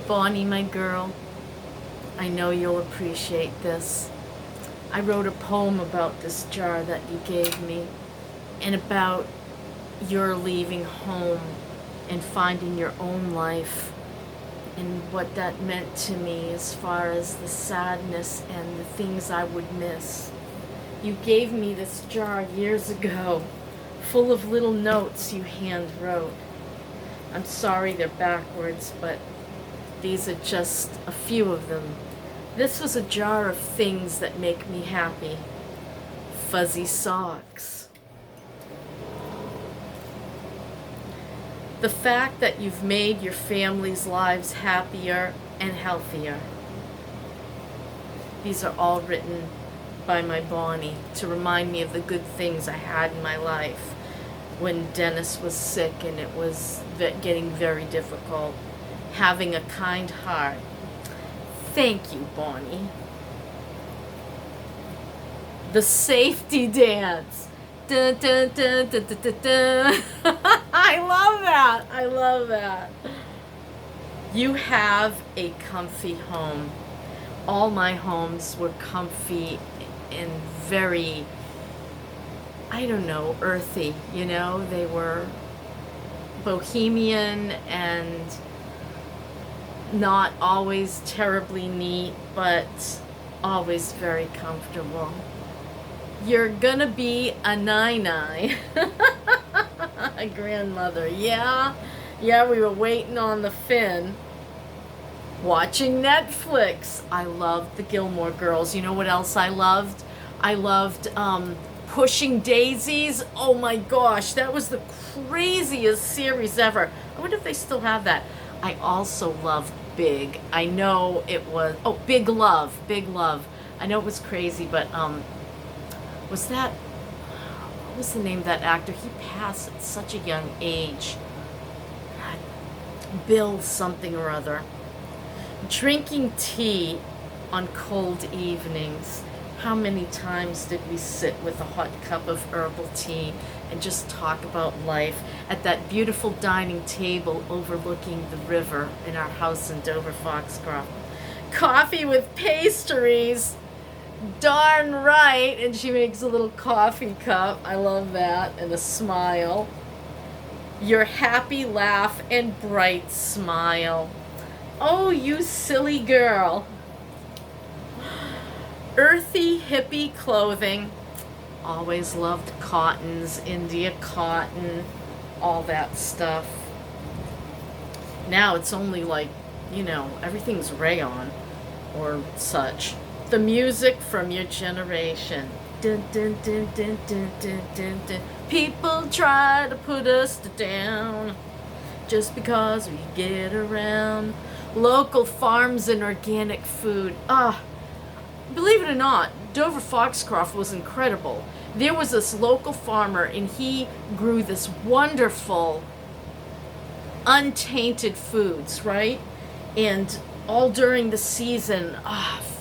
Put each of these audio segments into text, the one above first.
Bonnie, my girl, I know you'll appreciate this. I wrote a poem about this jar that you gave me and about your leaving home and finding your own life and what that meant to me as far as the sadness and the things I would miss. You gave me this jar years ago, full of little notes you hand wrote. I'm sorry they're backwards, but these are just a few of them. This was a jar of things that make me happy. Fuzzy socks. The fact that you've made your family's lives happier and healthier. These are all written by my Bonnie to remind me of the good things I had in my life when Dennis was sick and it was getting very difficult. Having a kind heart. Thank you, Bonnie. The safety dance. Dun, dun, dun, dun, dun, dun, dun. I love that. I love that. You have a comfy home. All my homes were comfy and very, I don't know, earthy. You know, they were bohemian and not always terribly neat, but always very comfortable. You're gonna be a nine-eye. A grandmother. Yeah, we were waiting on the fin. Watching Netflix. I loved the Gilmore Girls. You know what else I loved? I loved Pushing Daisies. Oh my gosh, that was the craziest series ever. I wonder if they still have that. I also loved Big. I know it was, Big Love. Big Love. I know it was crazy, but was that, what was the name of that actor? He passed at such a young age. Bill something or other. Drinking tea on cold evenings. How many times did we sit with a hot cup of herbal tea and just talk about life at that beautiful dining table overlooking the river in our house in Dover Foxcroft? Coffee with pastries. Darn right. And she makes a little coffee cup. I love that. And a smile. Your happy laugh and bright smile. Oh, you silly girl. Earthy hippie clothing. Always loved cottons, India cotton, all that stuff. Now it's only like, everything's rayon or such. The music from your generation. Dun, dun, dun, dun, dun, dun, dun, dun. People try to put us down just because we get around. Local farms and organic food. Believe it or not, Dover Foxcroft was incredible. There was this local farmer and he grew this wonderful, untainted foods, right? And all during the season,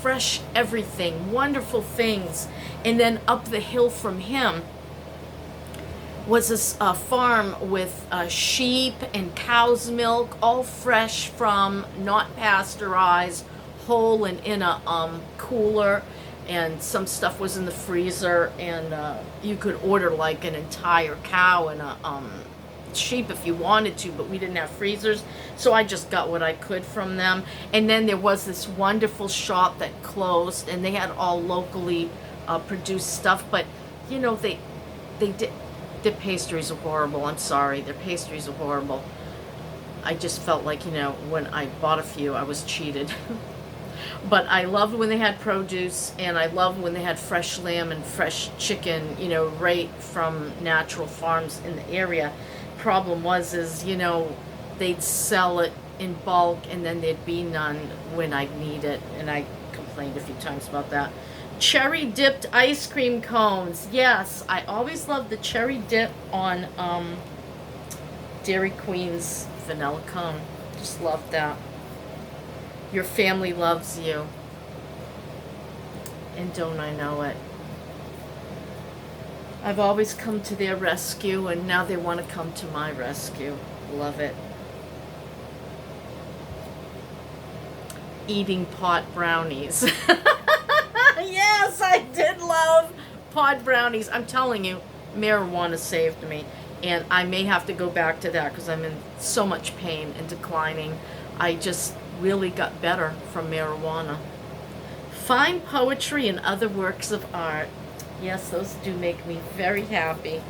fresh everything, wonderful things. And then up the hill from him was this farm with sheep and cow's milk, all fresh from, not pasteurized, whole and in a cooler, and some stuff was in the freezer, and you could order like an entire cow and a sheep if you wanted to, but we didn't have freezers, so I just got what I could from them. And then there was this wonderful shop that closed, and they had all locally produced stuff, but they did. Their pastries are horrible. I'm sorry, their pastries are horrible. I just felt like, when I bought a few, I was cheated. But I loved when they had produce, and I loved when they had fresh lamb and fresh chicken, right from natural farms in the area. Problem was, they'd sell it in bulk, and then there'd be none when I'd need it, and I complained a few times about that. Cherry dipped ice cream cones. Yes, I always loved the cherry dip on Dairy Queen's vanilla cone. Just loved that. Your family loves you. And don't I know it? I've always come to their rescue, and now they want to come to my rescue. Love it. eating pot brownies. Yes, I did love pot brownies. I'm telling you, marijuana saved me. And I may have to go back to that because I'm in so much pain and declining. I just really got better from marijuana. Fine poetry and other works of art. Yes, those do make me very happy.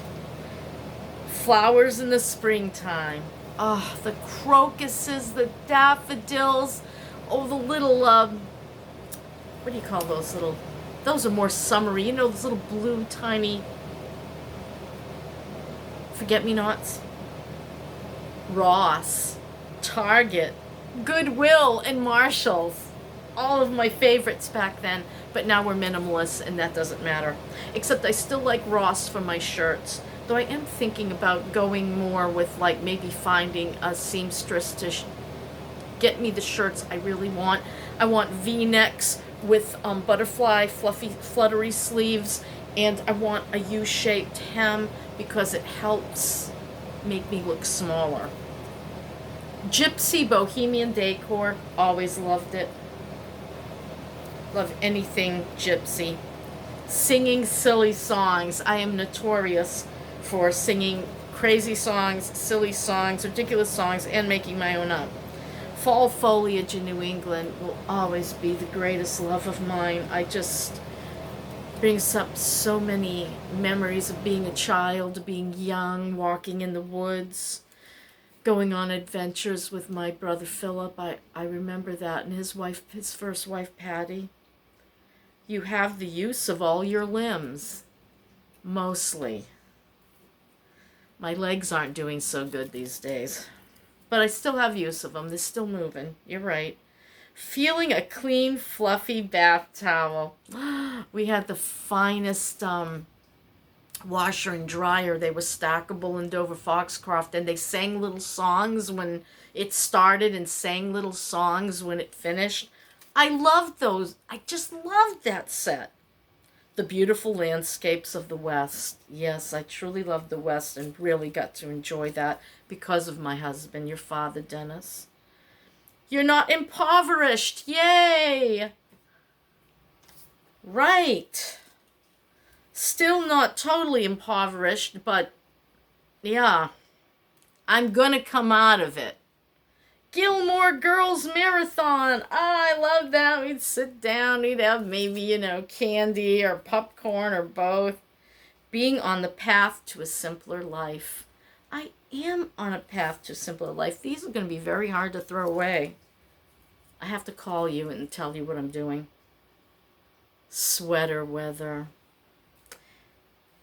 Flowers in the springtime. Oh, the crocuses, the daffodils. Oh, the little, what do you call those little, those are more summery. You know, those little blue, tiny forget-me-nots. Ross, Target, Goodwill, and Marshall's. All of my favorites back then, but now we're minimalists and that doesn't matter. Except I still like Ross for my shirts. Though I am thinking about going more with like maybe finding a seamstress to get me the shirts I really want. I want V-necks with butterfly fluffy fluttery sleeves, and I want a U-shaped hem because it helps make me look smaller. Gypsy Bohemian Decor, always loved it. Love anything gypsy. Singing silly songs. I am notorious for singing crazy songs, silly songs, ridiculous songs, and making my own up. Fall foliage in New England will always be the greatest love of mine. I just brings up so many memories of being a child, being young, walking in the woods, going on adventures with my brother Philip. I remember that, and his first wife Patty. You have the use of all your limbs, mostly. My legs aren't doing so good these days, but I still have use of them. They're still moving. You're right. Feeling a clean, fluffy bath towel. We had the finest washer and dryer. They were stackable in Dover Foxcroft, and they sang little songs when it started and sang little songs when it finished. I loved those. I just loved that set. The beautiful landscapes of the West. Yes, I truly loved the West and really got to enjoy that because of my husband, your father, Dennis. You're not impoverished. Yay! Right. Still not totally impoverished, but yeah, I'm gonna come out of it. Gilmore Girls Marathon. I love that. We'd sit down, we'd have maybe, candy or popcorn or both. Being on the path to a simpler life. I am on a path to a simpler life. These are going to be very hard to throw away. I have to call you and tell you what I'm doing. Sweater weather.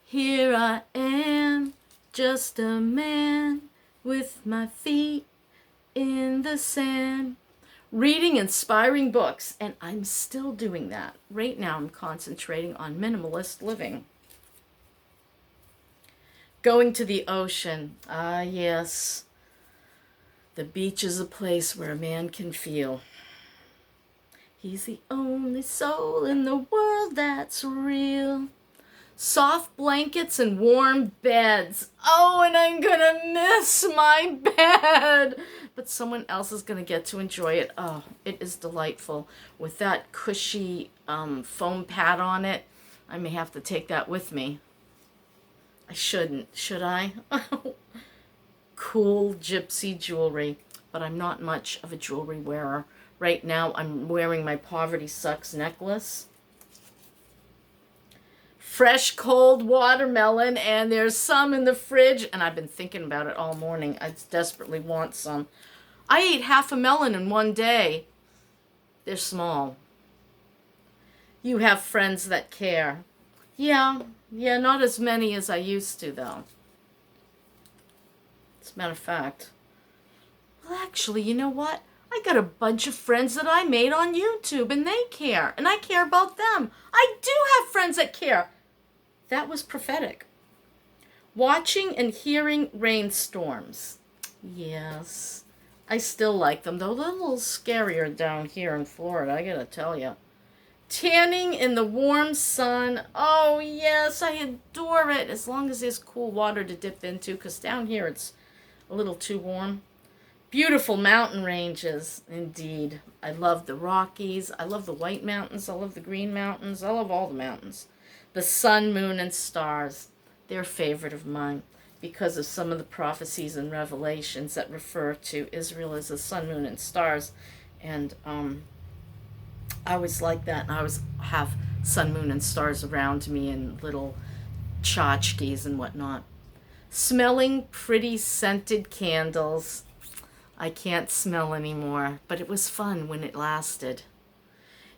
Here I am, just a man with my feet in the sand, reading inspiring books, and I'm still doing that. Right now I'm concentrating on minimalist living. Going to the ocean. Ah, yes. The beach is a place where a man can feel. He's the only soul in the world that's real. Soft blankets and warm beds. Oh, and I'm gonna miss my bed. But someone else is gonna get to enjoy it. Oh, it is delightful. With that cushy foam pad on it, I may have to take that with me. I shouldn't, should I? Cool gypsy jewelry, but I'm not much of a jewelry wearer. Right now I'm wearing my Poverty Sucks necklace. Fresh cold watermelon, and there's some in the fridge, and I've been thinking about it all morning. I desperately want some. I ate half a melon in one day. They're small. You have friends that care. Yeah, not as many as I used to, though. As a matter of fact. Well, actually, you know what? I got a bunch of friends that I made on YouTube, and they care, and I care about them. I do have friends that care. That was prophetic. Watching and hearing rainstorms. Yes. I still like them, though they're a little scarier down here in Florida, I gotta tell you. Tanning in the warm sun. Oh, yes, I adore it. As long as there's cool water to dip into, because down here it's a little too warm. Beautiful mountain ranges, indeed. I love the Rockies. I love the White Mountains. I love the Green Mountains. I love all the mountains. The sun, moon, and stars. They're a favorite of mine because of some of the prophecies and revelations that refer to Israel as the sun, moon, and stars. And I always like that. And I always have sun, moon, and stars around me and little tchotchkes and whatnot. Smelling pretty scented candles. I can't smell anymore, but it was fun when it lasted.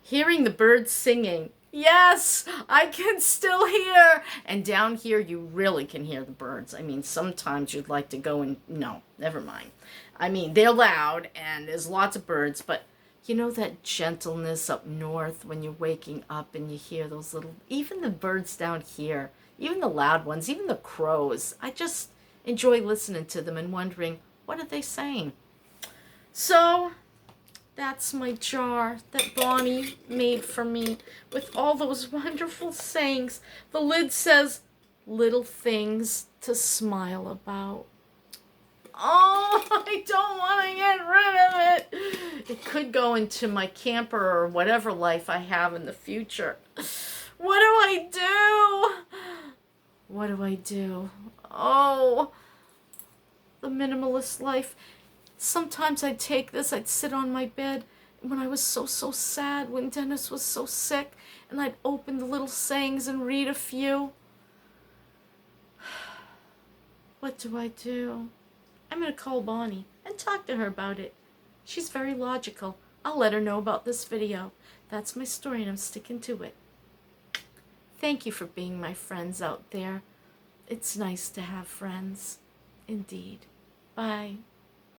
Hearing the birds singing. Yes, I can still hear. And down here, you really can hear the birds. I mean, sometimes you'd like to go and, no, never mind. I mean, they're loud and there's lots of birds, but you know that gentleness up north when you're waking up and you hear those little, even the birds down here, even the loud ones, even the crows. I just enjoy listening to them and wondering, what are they saying? So, that's my jar that Bonnie made for me with all those wonderful sayings. The lid says, little things to smile about. Oh, I don't want to get rid of it. It could go into my camper or whatever life I have in the future. What do I do? What do I do? Oh, the minimalist life. Sometimes I'd take this, I'd sit on my bed when I was so sad, when Dennis was so sick, and I'd open the little sayings and read a few. What do I do? I'm going to call Bonnie and talk to her about it. She's very logical. I'll let her know about this video. That's my story and I'm sticking to it. Thank you for being my friends out there. It's nice to have friends. Indeed. Bye.